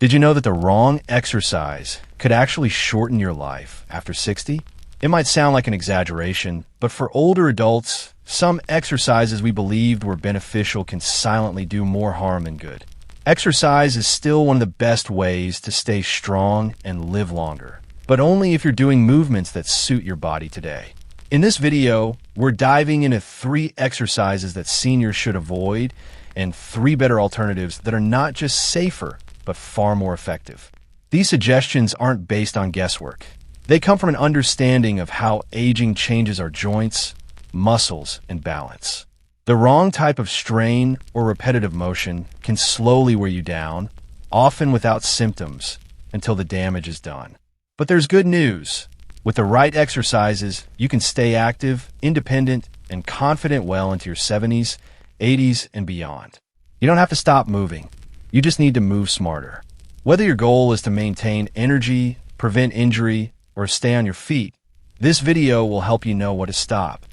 Did you know that the wrong exercise could actually shorten your life after 60? It might sound like an exaggeration, but for older adults, some exercises we believed were beneficial can silently do more harm than good. Exercise is still one of the best ways to stay strong and live longer, but only if you're doing movements that suit your body today. In this video, we're diving into 3 exercises that seniors should avoid and 3 better alternatives that are not just safer, but far more effective. These suggestions aren't based on guesswork. They come from an understanding of how aging changes our joints, muscles, and balance. The wrong type of strain or repetitive motion can slowly wear you down, often without symptoms, until the damage is done. But there's good news. With the right exercises, you can stay active, independent, and confident well into your 70s, 80s, and beyond. You don't have to stop moving. You just need to move smarter. Whether your goal is to maintain energy, prevent injury, or stay on your feet, this video will help you know what to stop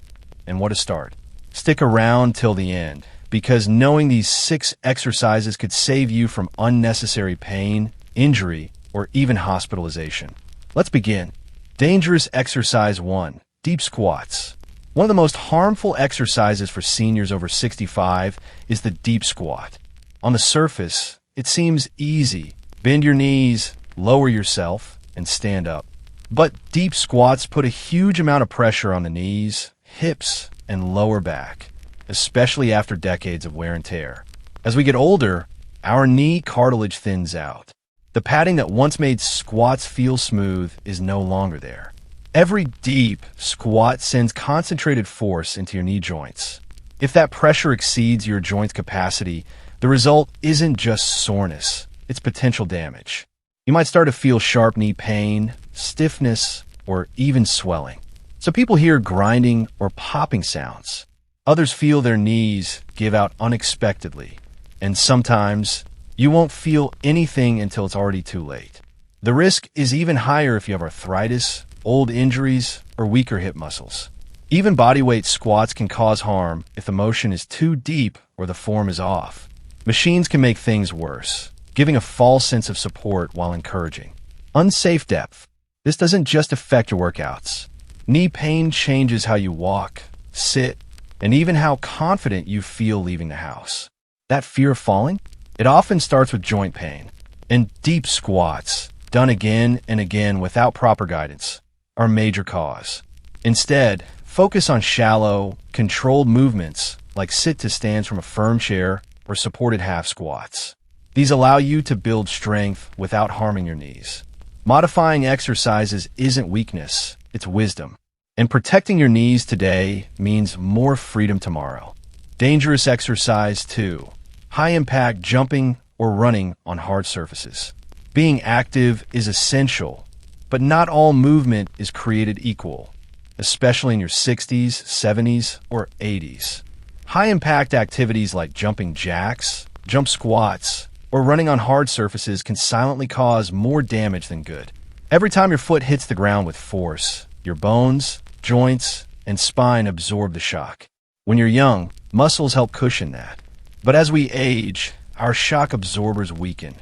and what to start. Stick around till the end, because knowing these 6 exercises could save you from unnecessary pain, injury, or even hospitalization. Let's begin. Dangerous exercise 1, deep squats. One of the most harmful exercises for seniors over 65 is the deep squat. On the surface, it seems easy. Bend your knees, lower yourself, and stand up. But deep squats put a huge amount of pressure on the knees, hips, and lower back, especially after decades of wear and tear. As we get older, our knee cartilage thins out. The padding that once made squats feel smooth is no longer there. Every deep squat sends concentrated force into your knee joints. If that pressure exceeds your joint's capacity, the result isn't just soreness, it's potential damage. You might start to feel sharp knee pain, stiffness, or even swelling. So people hear grinding or popping sounds. Others feel their knees give out unexpectedly. And sometimes, you won't feel anything until it's already too late. The risk is even higher if you have arthritis, old injuries, or weaker hip muscles. Even bodyweight squats can cause harm if the motion is too deep or the form is off. Machines can make things worse, giving a false sense of support while encouraging. Unsafe depth. This doesn't just affect your workouts. Knee pain changes how you walk, sit, and even how confident you feel leaving the house. That fear of falling? It often starts with joint pain. And deep squats, done again and again without proper guidance, are a major cause. Instead, focus on shallow, controlled movements like sit-to-stands from a firm chair or supported half squats. These allow you to build strength without harming your knees. Modifying exercises isn't weakness, it's wisdom. And protecting your knees today means more freedom tomorrow. Dangerous exercise 2. High-impact jumping or running on hard surfaces. Being active is essential, but not all movement is created equal, especially in your 60s, 70s, or 80s. High-impact activities like jumping jacks, jump squats, or running on hard surfaces can silently cause more damage than good. Every time your foot hits the ground with force, your bones, joints, and spine absorb the shock. When you're young, muscles help cushion that. But as we age, our shock absorbers weaken.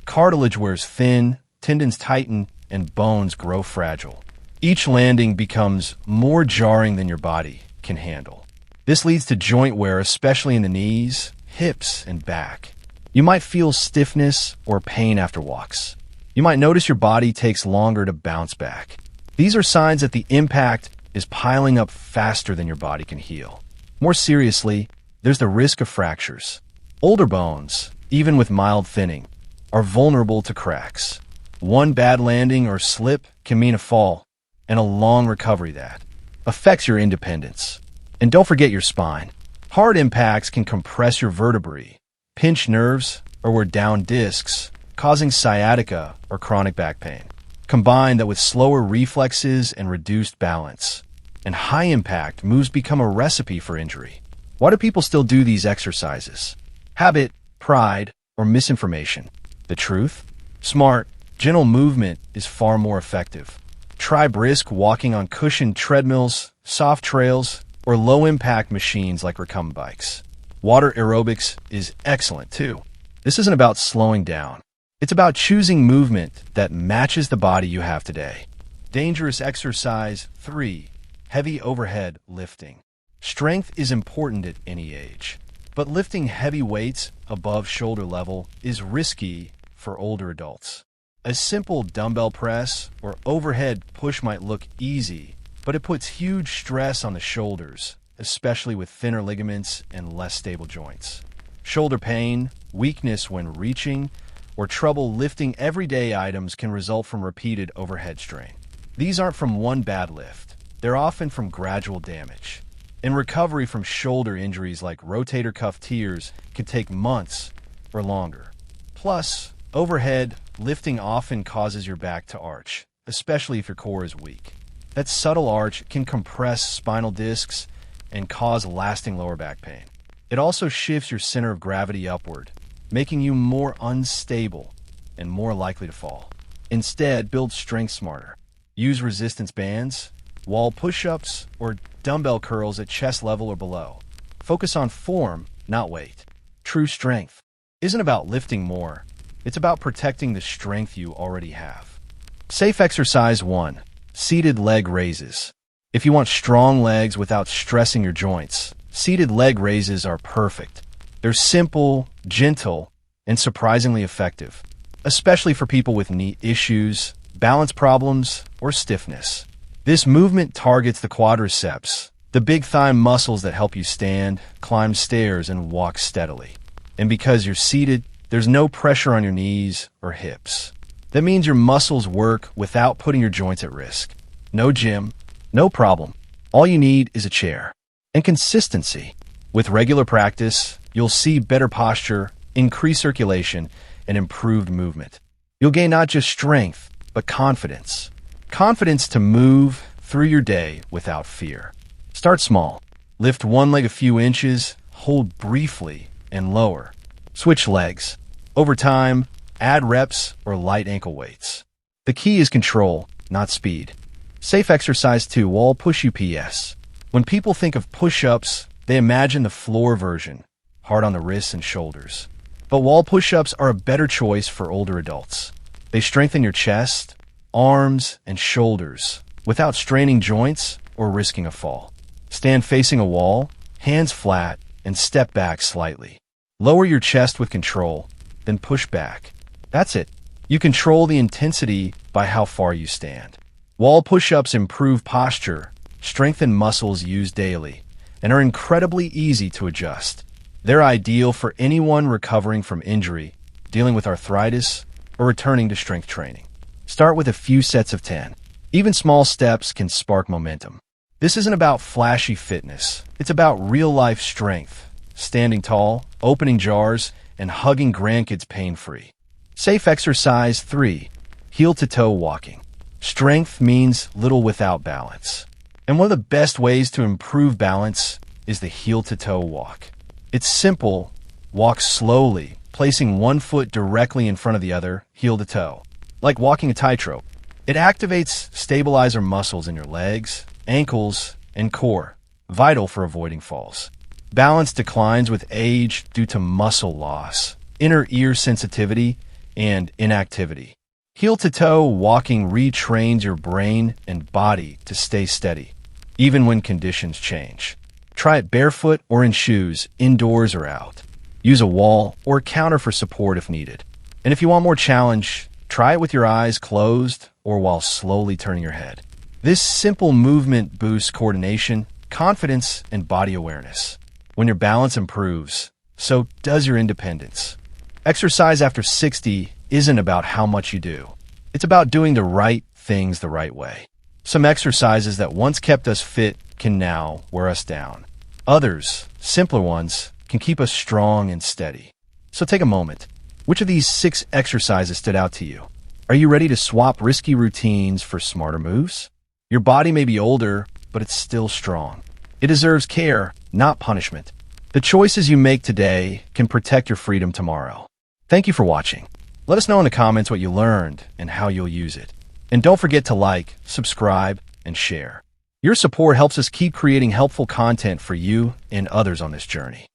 Cartilage wears thin, tendons tighten, and bones grow fragile. Each landing becomes more jarring than your body can handle. This leads to joint wear, especially in the knees, hips, and back. You might feel stiffness or pain after walks. You might notice your body takes longer to bounce back. These are signs that the impact is piling up faster than your body can heal. More seriously, there's the risk of fractures. Older bones, even with mild thinning, are vulnerable to cracks. One bad landing or slip can mean a fall, and a long recovery that affects your independence. And don't forget your spine. Hard impacts can compress your vertebrae, pinch nerves, or wear down discs, causing sciatica or chronic back pain. Combine that with slower reflexes and reduced balance, and high-impact moves become a recipe for injury. Why do people still do these exercises? Habit, pride, or misinformation? The truth? Smart, gentle movement is far more effective. Try brisk walking on cushioned treadmills, soft trails, or low-impact machines like recumbent bikes. Water aerobics is excellent too. This isn't about slowing down. It's about choosing movement that matches the body you have today. Dangerous exercise 3. Heavy overhead lifting. Strength is important at any age, but lifting heavy weights above shoulder level is risky for older adults. A simple dumbbell press or overhead push might look easy, but it puts huge stress on the shoulders, especially with thinner ligaments and less stable joints. Shoulder pain, weakness when reaching, or trouble lifting everyday items can result from repeated overhead strain. These aren't from one bad lift. They're often from gradual damage. And recovery from shoulder injuries like rotator cuff tears can take months or longer. Plus, overhead lifting often causes your back to arch, especially if your core is weak. That subtle arch can compress spinal discs and cause lasting lower back pain. It also shifts your center of gravity upward, making you more unstable and more likely to fall. Instead, build strength smarter. Use resistance bands, wall push-ups, or dumbbell curls at chest level or below. Focus on form, not weight. True strength isn't about lifting more. It's about protecting the strength you already have. Safe exercise 1. Seated leg raises. If you want strong legs without stressing your joints, seated leg raises are perfect. They're simple, gentle, and surprisingly effective, especially for people with knee issues, balance problems, or stiffness. This movement targets the quadriceps, the big thigh muscles that help you stand, climb stairs, and walk steadily. And because you're seated, there's no pressure on your knees or hips. That means your muscles work without putting your joints at risk. No gym, no problem. All you need is a chair. And consistency. With regular practice, you'll see better posture, increased circulation, and improved movement. You'll gain not just strength, but confidence. Confidence to move through your day without fear. Start small. Lift one leg a few inches, hold briefly, and lower. Switch legs. Over time, add reps or light ankle weights. The key is control, not speed. Safe exercise 2. Wall push UPS. When people think of push-ups, they imagine the floor version, hard on the wrists and shoulders. But wall push-ups are a better choice for older adults. They strengthen your chest, arms, and shoulders without straining joints or risking a fall. Stand facing a wall, hands flat, and step back slightly. Lower your chest with control, then push back. That's it. You control the intensity by how far you stand. Wall push-ups improve posture, strengthen muscles used daily, and are incredibly easy to adjust. They're ideal for anyone recovering from injury, dealing with arthritis, or returning to strength training. Start with a few sets of 10. Even small steps can spark momentum. This isn't about flashy fitness. It's about real-life strength, standing tall, opening jars, and hugging grandkids pain-free. Safe exercise 3. Heel-to-toe walking. Strength means little without balance. And one of the best ways to improve balance is the heel-to-toe walk. It's simple. Walk slowly, placing one foot directly in front of the other, heel to toe, like walking a tightrope. It activates stabilizer muscles in your legs, ankles, and core, vital for avoiding falls. Balance declines with age due to muscle loss, inner ear sensitivity, and inactivity. Heel-to-toe walking retrains your brain and body to stay steady, even when conditions change. Try it barefoot or in shoes, indoors or out. Use a wall or counter for support if needed. And if you want more challenge, try it with your eyes closed or while slowly turning your head. This simple movement boosts coordination, confidence, and body awareness. When your balance improves, so does your independence. Exercise after 60 isn't about how much you do. It's about doing the right things the right way. Some exercises that once kept us fit can now wear us down. Others, simpler ones, can keep us strong and steady. So take a moment. Which of these 6 exercises stood out to you? Are you ready to swap risky routines for smarter moves? Your body may be older, but it's still strong. It deserves care, not punishment. The choices you make today can protect your freedom tomorrow. Thank you for watching. Let us know in the comments what you learned and how you'll use it. And don't forget to like, subscribe, and share. Your support helps us keep creating helpful content for you and others on this journey.